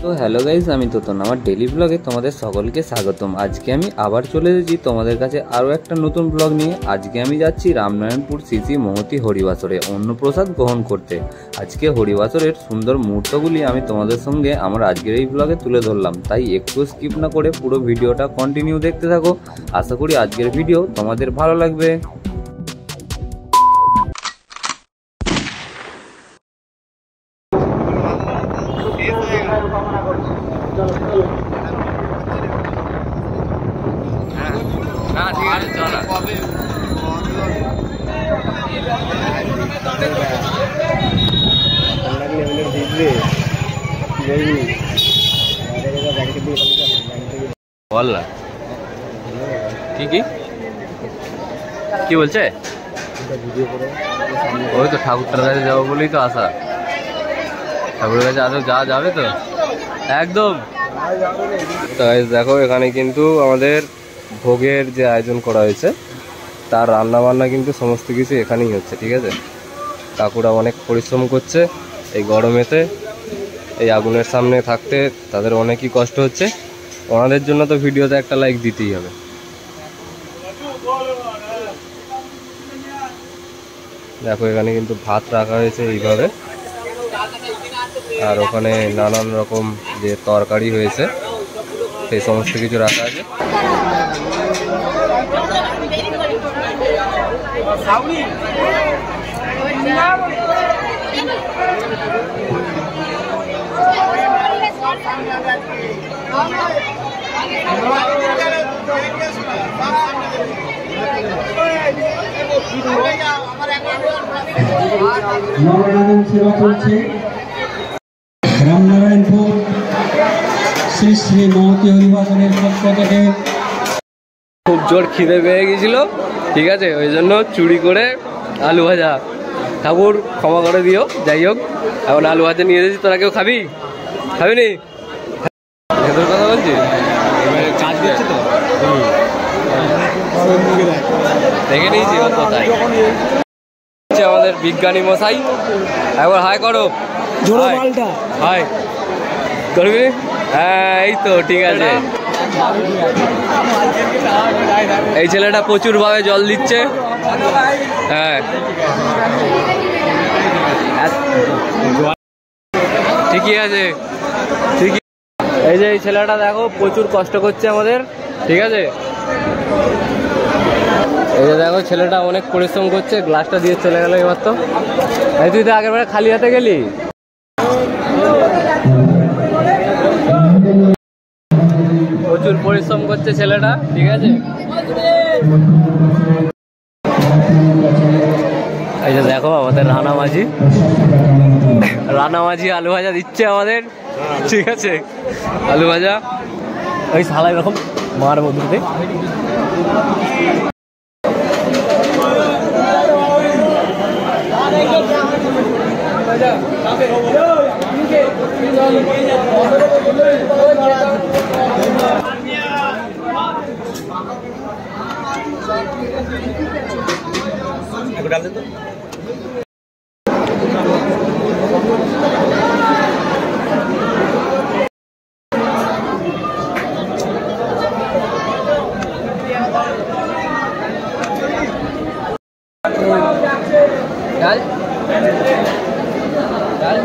তো hello guys, আমি তোতন আমার ডেলি ব্লগে তোমাদের সকলকে স্বাগতম। আজকে আমি আবার চলে এসেছি তোমাদের কাছে আরও একটা নতুন ব্লগ নিয়ে। আজকে আমি যাচ্ছি রামনারায়ণপুর শ্রী মহতী হরিবাসরে অন্নপ্রসাদ গ্রহণ করতে। আজকে হরিবাসরের সুন্দর মুহূর্তগুলি আমি তোমাদের সঙ্গে আমার আজকের এই ব্লগে তুলে ধরলাম, তাই একটু স্কিপ না করে পুরো ভিডিওটা কন্টিনিউ দেখতে থাকো। আশা করি আজকের ভিডিও তোমাদের ভালো লাগবে। না ঠিক আছে, চল বল না। কি বলছে? ওই তো ঠাকুরটার কাছে যাবো বলেই তো আসা। ঠাকুরের কাছে আদৌ যাওয়া যাবে তো একদম। তাই দেখো, এখানে কিন্তু আমাদের ভোগের যে আয়োজন করা হয়েছে তার রান্না বান্না কিন্তু সমস্ত কিছু এখানেই হচ্ছে, ঠিক আছে। কাকুরা অনেক পরিশ্রম করছে এই গরমেতে, এই আগুনের সামনে থাকতে তাদের অনেকই কষ্ট হচ্ছে। ওনাদের জন্য তো ভিডিওতে একটা লাইক দিতেই হবে। দেখো এখানে কিন্তু ভাত রাখা হয়েছে এইভাবে, আর ওখানে নানান রকম যে তরকারি হয়েছে সেই সমস্ত কিছু রাখা আছে। সেবা চলছে রামনারায়ণপুর শ্রী শ্রী মহতী হরিবাসনের পক্ষ থেকে। খুব জোর খিদে পেয়ে গেছিল, ঠিক আছে, ওই জন্য চুরি করে আলু ভাজা। ঠাকুর ক্ষমা করে দিও। যাই হোক, এখন আলু ভাজা নিয়ে এসেছি। তোরা কেউ খাবি? খাবি নি? তোর কথা বলছি, কাজ দিচ্ছে তো দেখে নিয়েছি কোথায় আমাদের বিজ্ঞানী মশাই। একবার হাই করো, হাই করবি? হ্যাঁ, এই তো ঠিক আছে। এই ছেলেটা প্রচুর ভাবে জল দিচ্ছে। হ্যাঁ ঠিকই আছে, ঠিকই। এই যে এই ছেলেটা দেখো প্রচুর কষ্ট করছে আমাদের, ঠিক আছে। এই যে দেখো ছেলেটা অনেক পরিশ্রম করছে। গ্লাসটা দিয়ে চলে গেল এইমাত্র। এই তুই তো আগের বারে খালি হাতে গেলি। প্রচুর পরিশ্রম করছে ছেলেটা, ঠিক আছে। এই যে দেখো আমাদের রানা মাঝি আলু ভাজা দিচ্ছে আমাদের, ঠিক আছে। আলু ভাজা ওই শালা এরকম মার মধ্যে। डाल दे तो डाल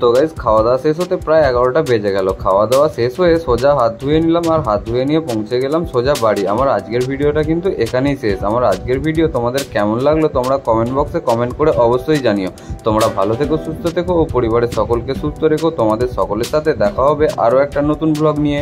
তো গাইস, খাওয়া দাওয়া শেষ হতে প্রায় 11টা বেজে গেল। খাওয়া দাওয়া শেষ হয়ে সোজা হাত ধুয়ে নিলাম, আর হাত ধুয়ে নিয়ে পৌঁছে গেলাম সোজা বাড়ি। আমার আজকের ভিডিওটা কিন্তু এখানেই শেষ। আমার আজকের ভিডিও তোমাদের কেমন লাগলো তোমরা কমেন্ট বক্সে কমেন্ট করে অবশ্যই জানিও। তোমরা ভালো থেকো, সুস্থ থেকো ও পরিবারের সকলকে সুস্থ রেখো। তোমাদের সকলের সাথে দেখা হবে আরও একটা নতুন ব্লগ নিয়ে।